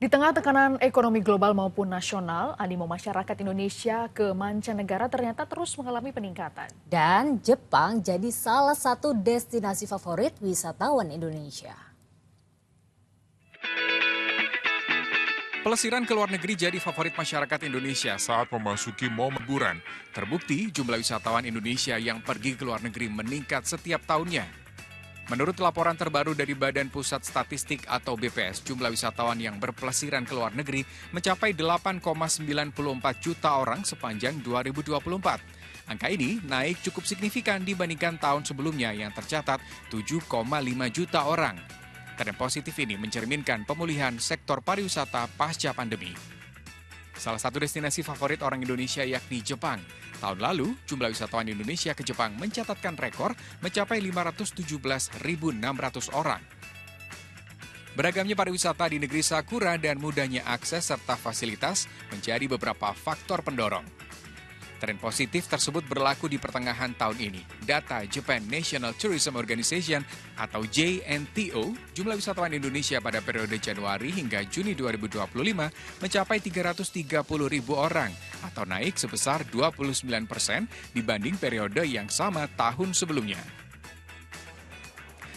Di tengah tekanan ekonomi global maupun nasional, animo masyarakat Indonesia ke mancanegara ternyata terus mengalami peningkatan. Dan Jepang jadi salah satu destinasi favorit wisatawan Indonesia. Pelesiran ke luar negeri jadi favorit masyarakat Indonesia saat memasuki momen liburan. Terbukti jumlah wisatawan Indonesia yang pergi ke luar negeri meningkat setiap tahunnya. Menurut laporan terbaru dari Badan Pusat Statistik atau BPS, jumlah wisatawan yang berpelesiran ke luar negeri mencapai 8,94 juta orang sepanjang 2024. Angka ini naik cukup signifikan dibandingkan tahun sebelumnya yang tercatat 7,5 juta orang. Tren positif ini mencerminkan pemulihan sektor pariwisata pasca pandemi. Salah satu destinasi favorit orang Indonesia yakni Jepang. Tahun lalu, jumlah wisatawan Indonesia ke Jepang mencatatkan rekor mencapai 517.600 orang. Beragamnya pariwisata di negeri Sakura dan mudahnya akses serta fasilitas menjadi beberapa faktor pendorong. Tren positif tersebut berlaku di pertengahan tahun ini. Data Japan National Tourism Organization atau JNTO, jumlah wisatawan Indonesia pada periode Januari hingga Juni 2025 mencapai 330.000 orang atau naik sebesar 29% dibanding periode yang sama tahun sebelumnya.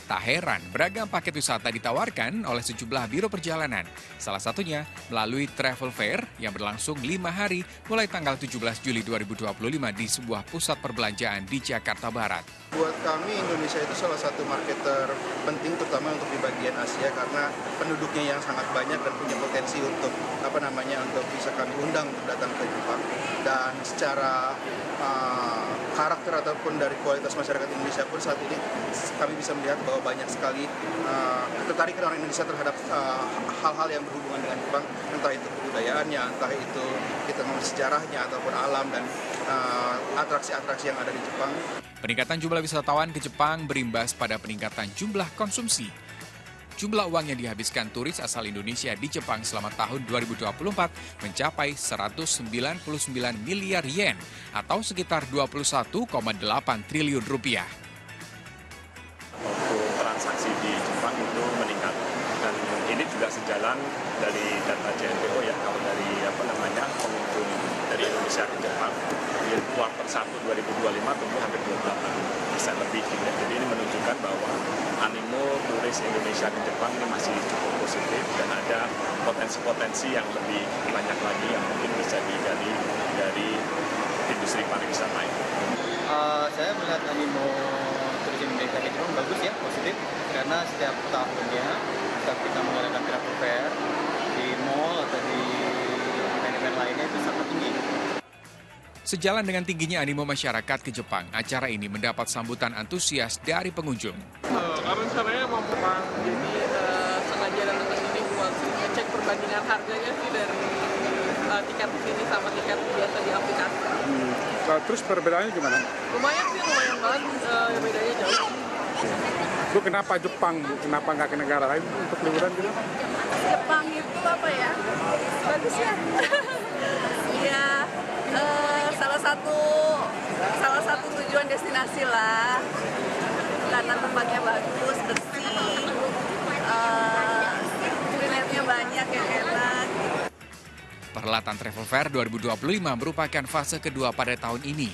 Tak heran, beragam paket wisata ditawarkan oleh sejumlah biro perjalanan. Salah satunya melalui Travel Fair yang berlangsung 5 hari mulai tanggal 17 Juli 2025 di sebuah pusat perbelanjaan di Jakarta Barat. Buat kami Indonesia itu salah satu market terpenting terutama untuk di bagian Asia karena penduduknya yang sangat banyak dan punya potensi untuk untuk bisa kami undang untuk datang ke Jepang. Dan secara karakter ataupun dari kualitas masyarakat Indonesia pun saat ini kami bisa melihat bahwa banyak sekali ketertarikan orang Indonesia terhadap hal-hal yang berhubungan dengan Jepang, entah itu kebudayaannya, entah itu kita ngomong sejarahnya ataupun alam dan atraksi-atraksi yang ada di Jepang. Peningkatan jumlah wisatawan ke Jepang berimbas pada peningkatan jumlah konsumsi. Jumlah uang yang dihabiskan turis asal Indonesia di Jepang selama tahun 2024 mencapai 199 miliar yen atau sekitar 21,8 triliun rupiah. Untuk transaksi di Jepang itu meningkat dan ini juga sejalan dari data JNTO ya, kalau dari pengunjung dari Indonesia ke Jepang di kuartal 1 2025 tumbuh hampir 28% lebih. Jadi ini menunjukkan bahwa animo turis Indonesia ke Jepang ini masih cukup positif dan ada potensi-potensi yang lebih banyak lagi yang mungkin bisa digali dari industri pariwisata ini. Saya melihat animo turis Indonesia ke Jepang bagus ya, positif, karena setiap tahunnya kita mengadakan travel fair di mall atau di event-event lainnya itu sangat tinggi. Sejalan dengan tingginya animo masyarakat ke Jepang, acara ini mendapat sambutan antusias dari pengunjung. Rencananya mau pulang, jadi sengaja datang ke sini buat ngecek perbandingan harganya sih dari tiket sini sama tiket biasa di aplikasi. Terus perbedaannya gimana? Lumayan banget, bedanya jauh. Lu kenapa Jepang? Kenapa nggak ke negara lain untuk liburan gitu? Jepang itu apa ya? Bagus ya. Ya, salah satu tujuan destinasi lah. Karena tempatnya bagus, bersih, kulinernya banyak yang enak. Perhelatan Travel Fair 2025 merupakan fase kedua pada tahun ini.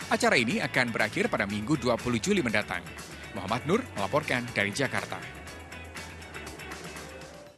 Acara ini akan berakhir pada Minggu 20 Juli mendatang. Muhammad Nur melaporkan dari Jakarta.